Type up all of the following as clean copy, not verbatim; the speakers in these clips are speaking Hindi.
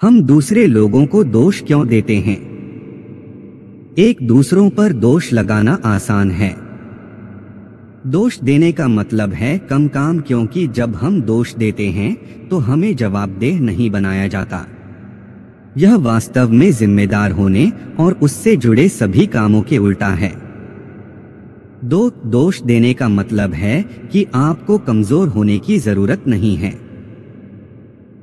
हम दूसरे लोगों को दोष क्यों देते हैं? एक दूसरों पर दोष लगाना आसान है। दोष देने का मतलब है कम काम, क्योंकि जब हम दोष देते हैं तो हमें जवाबदेह नहीं बनाया जाता। यह वास्तव में जिम्मेदार होने और उससे जुड़े सभी कामों के उल्टा है। दोष देने का मतलब है कि आपको कमजोर होने की जरूरत नहीं है।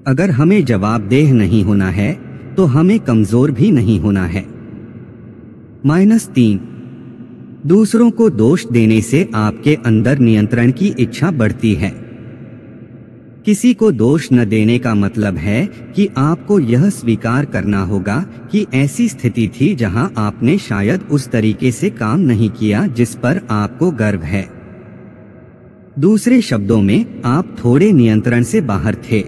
अगर हमें जवाबदेह नहीं होना है तो हमें कमजोर भी नहीं होना है। -3, दूसरों को दोष देने से आपके अंदर नियंत्रण की इच्छा बढ़ती है। किसी को दोष न देने का मतलब है कि आपको यह स्वीकार करना होगा कि ऐसी स्थिति थी जहां आपने शायद उस तरीके से काम नहीं किया जिस पर आपको गर्व है। दूसरे शब्दों में, आप थोड़े नियंत्रण से बाहर थे।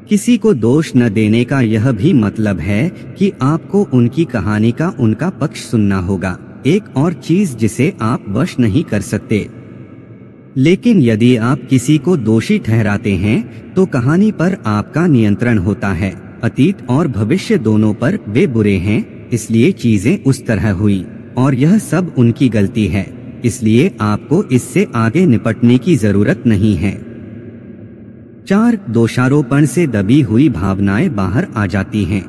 किसी को दोष न देने का यह भी मतलब है कि आपको उनकी कहानी का उनका पक्ष सुनना होगा, एक और चीज जिसे आप वश नहीं कर सकते। लेकिन यदि आप किसी को दोषी ठहराते हैं तो कहानी पर आपका नियंत्रण होता है। अतीत और भविष्य दोनों पर वे बुरे हैं, इसलिए चीजें उस तरह हुई और यह सब उनकी गलती है, इसलिए आपको इससे आगे निपटने की जरूरत नहीं है। 4, दोषारोपण से दबी हुई भावनाएं बाहर आ जाती हैं।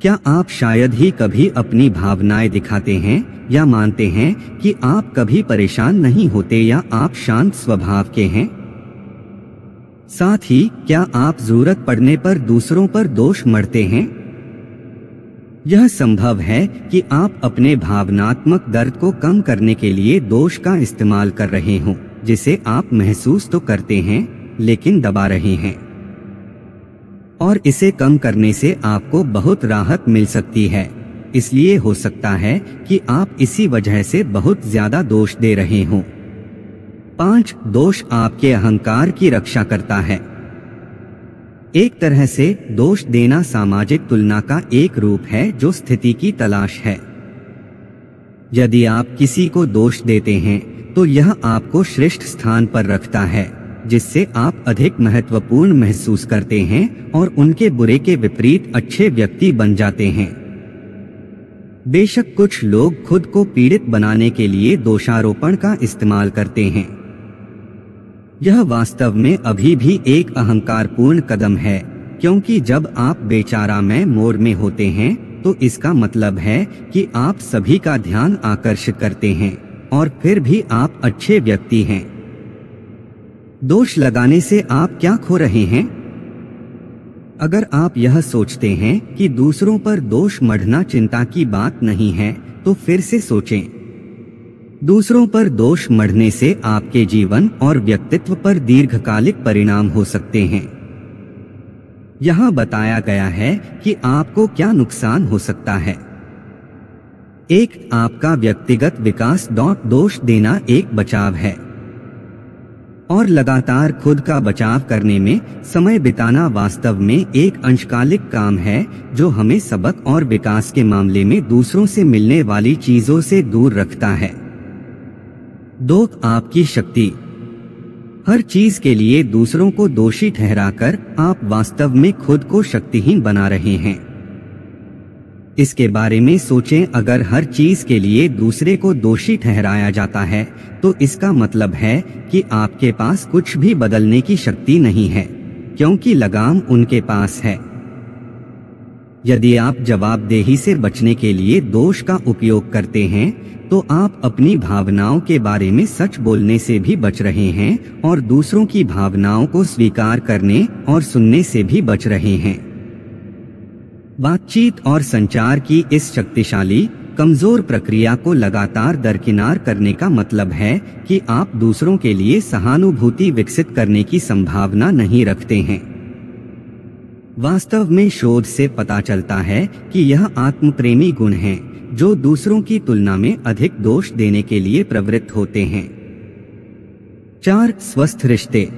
क्या आप शायद ही कभी अपनी भावनाएं दिखाते हैं या मानते हैं कि आप कभी परेशान नहीं होते या आप शांत स्वभाव के हैं? साथ ही, क्या आप जरूरत पड़ने पर दूसरों पर दोष मढ़ते हैं? यह संभव है कि आप अपने भावनात्मक दर्द को कम करने के लिए दोष का इस्तेमाल कर रहे हों, जिसे आप महसूस तो करते हैं लेकिन दबा रहे हैं। और इसे कम करने से आपको बहुत राहत मिल सकती है। इसलिए हो सकता है कि आप इसी वजह से बहुत ज्यादा दोष दे रहे हों। 5, दोष आपके अहंकार की रक्षा करता है। एक तरह से दोष देना सामाजिक तुलना का एक रूप है जो स्थिति की तलाश है। यदि आप किसी को दोष देते हैं तो यह आपको श्रेष्ठ स्थान पर रखता है, जिससे आप अधिक महत्वपूर्ण महसूस करते हैं और उनके बुरे के विपरीत अच्छे व्यक्ति बन जाते हैं। बेशक कुछ लोग खुद को पीड़ित बनाने के लिए दोषारोपण का इस्तेमाल करते हैं। यह वास्तव में अभी भी एक अहंकारपूर्ण कदम है, क्योंकि जब आप बेचारा मैं मोड में होते हैं तो इसका मतलब है कि आप सभी का ध्यान आकर्षित करते हैं और फिर भी आप अच्छे व्यक्ति हैं। दोष लगाने से आप क्या खो रहे हैं? अगर आप यह सोचते हैं कि दूसरों पर दोष मढ़ना चिंता की बात नहीं है तो फिर से सोचें। दूसरों पर दोष मढ़ने से आपके जीवन और व्यक्तित्व पर दीर्घकालिक परिणाम हो सकते हैं। यहाँ बताया गया है कि आपको क्या नुकसान हो सकता है। 1, आपका व्यक्तिगत विकास। दोष देना एक बचाव है और लगातार खुद का बचाव करने में समय बिताना वास्तव में एक अंशकालिक काम है जो हमें सबक और विकास के मामले में दूसरों से मिलने वाली चीजों से दूर रखता है। 2, आपकी शक्ति। हर चीज के लिए दूसरों को दोषी ठहराकर आप वास्तव में खुद को शक्तिहीन बना रहे हैं। इसके बारे में सोचें, अगर हर चीज के लिए दूसरे को दोषी ठहराया जाता है तो इसका मतलब है कि आपके पास कुछ भी बदलने की शक्ति नहीं है, क्योंकि लगाम उनके पास है। यदि आप जवाबदेही से बचने के लिए दोष का उपयोग करते हैं तो आप अपनी भावनाओं के बारे में सच बोलने से भी बच रहे हैं और दूसरों की भावनाओं को स्वीकार करने और सुनने से भी बच रहे हैं। बातचीत और संचार की इस शक्तिशाली कमजोर प्रक्रिया को लगातार दरकिनार करने का मतलब है कि आप दूसरों के लिए सहानुभूति विकसित करने की संभावना नहीं रखते हैं। वास्तव में शोध से पता चलता है कि यह आत्मप्रेमी गुण हैं जो दूसरों की तुलना में अधिक दोष देने के लिए प्रवृत्त होते हैं। 4, स्वस्थ रिश्ते।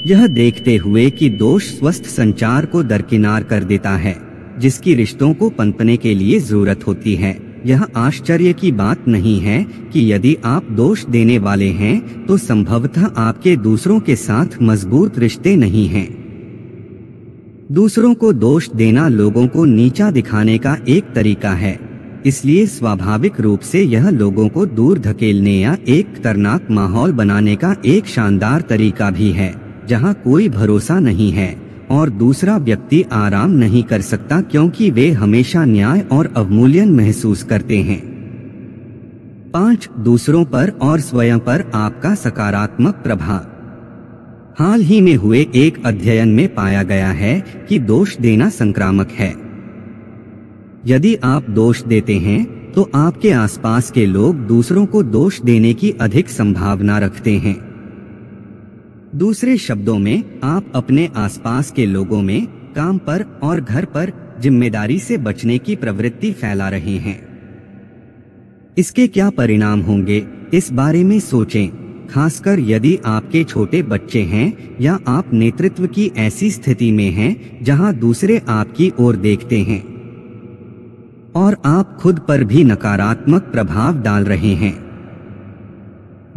यह देखते हुए कि दोष स्वस्थ संचार को दरकिनार कर देता है, जिसकी रिश्तों को पनपने के लिए जरूरत होती है, यह आश्चर्य की बात नहीं है कि यदि आप दोष देने वाले हैं तो संभवतः आपके दूसरों के साथ मजबूत रिश्ते नहीं हैं। दूसरों को दोष देना लोगों को नीचा दिखाने का एक तरीका है, इसलिए स्वाभाविक रूप से यह लोगों को दूर धकेलने या एक खतरनाक माहौल बनाने का एक शानदार तरीका भी है, जहां कोई भरोसा नहीं है और दूसरा व्यक्ति आराम नहीं कर सकता क्योंकि वे हमेशा न्याय और अवमूल्यन महसूस करते हैं। 5. दूसरों पर और स्वयं पर आपका सकारात्मक प्रभाव। हाल ही में हुए एक अध्ययन में पाया गया है कि दोष देना संक्रामक है। यदि आप दोष देते हैं तो आपके आसपास के लोग दूसरों को दोष देने की अधिक संभावना रखते हैं। दूसरे शब्दों में, आप अपने आसपास के लोगों में, काम पर और घर पर जिम्मेदारी से बचने की प्रवृत्ति फैला रहे हैं। इसके क्या परिणाम होंगे, इस बारे में सोचें, खासकर यदि आपके छोटे बच्चे हैं या आप नेतृत्व की ऐसी स्थिति में हैं जहां दूसरे आपकी ओर देखते हैं और आप खुद पर भी नकारात्मक प्रभाव डाल रहे हैं।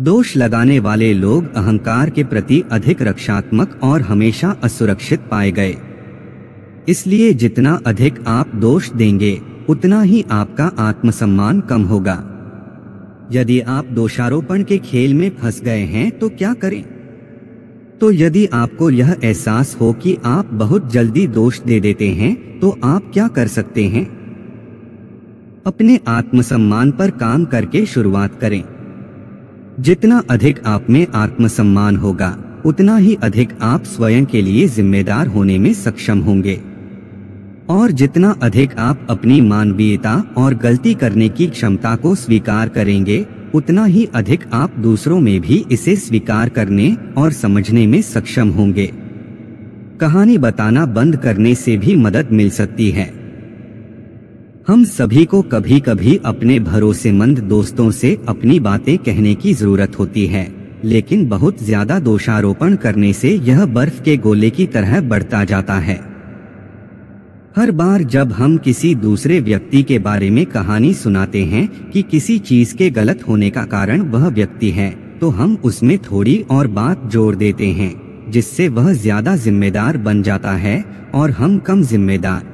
दोष लगाने वाले लोग अहंकार के प्रति अधिक रक्षात्मक और हमेशा असुरक्षित पाए गए। इसलिए जितना अधिक आप दोष देंगे उतना ही आपका आत्मसम्मान कम होगा। यदि आप दोषारोपण के खेल में फंस गए हैं तो क्या करें? तो यदि आपको यह एहसास हो कि आप बहुत जल्दी दोष दे देते हैं तो आप क्या कर सकते हैं? अपने आत्मसम्मान पर काम करके शुरुआत करें। जितना अधिक आप में आत्मसम्मान होगा उतना ही अधिक आप स्वयं के लिए जिम्मेदार होने में सक्षम होंगे, और जितना अधिक आप अपनी मानवीयता और गलती करने की क्षमता को स्वीकार करेंगे उतना ही अधिक आप दूसरों में भी इसे स्वीकार करने और समझने में सक्षम होंगे। कहानी बताना बंद करने से भी मदद मिल सकती है। हम सभी को कभी कभी अपने भरोसेमंद दोस्तों से अपनी बातें कहने की जरूरत होती है, लेकिन बहुत ज्यादा दोषारोपण करने से यह बर्फ के गोले की तरह बढ़ता जाता है। हर बार जब हम किसी दूसरे व्यक्ति के बारे में कहानी सुनाते हैं कि किसी चीज के गलत होने का कारण वह व्यक्ति है, तो हम उसमें थोड़ी और बात जोड़ देते हैं, जिससे वह ज्यादा जिम्मेदार बन जाता है और हम कम जिम्मेदार।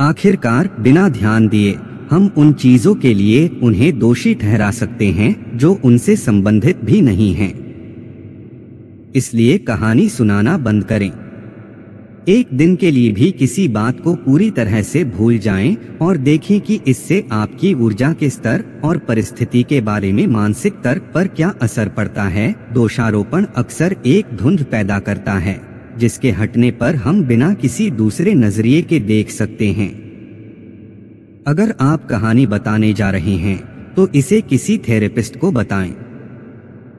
आखिरकार बिना ध्यान दिए हम उन चीजों के लिए उन्हें दोषी ठहरा सकते हैं जो उनसे संबंधित भी नहीं हैं। इसलिए कहानी सुनाना बंद करें। एक दिन के लिए भी किसी बात को पूरी तरह से भूल जाएं और देखें कि इससे आपकी ऊर्जा के स्तर और परिस्थिति के बारे में मानसिक तर्क पर क्या असर पड़ता है। दोषारोपण अक्सर एक धुंध पैदा करता है, जिसके हटने पर हम बिना किसी दूसरे नजरिए के देख सकते हैं। अगर आप कहानी बताने जा रहे हैं तो इसे किसी थेरेपिस्ट को बताएं।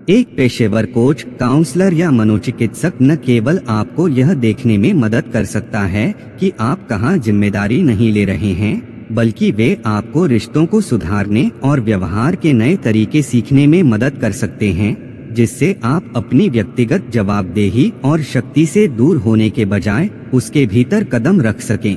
एक पेशेवर कोच, काउंसलर या मनोचिकित्सक न केवल आपको यह देखने में मदद कर सकता है कि आप कहां जिम्मेदारी नहीं ले रहे हैं, बल्कि वे आपको रिश्तों को सुधारने और व्यवहार के नए तरीके सीखने में मदद कर सकते हैं, जिससे आप अपनी व्यक्तिगत जवाबदेही और शक्ति से दूर होने के बजाय उसके भीतर कदम रख सकें।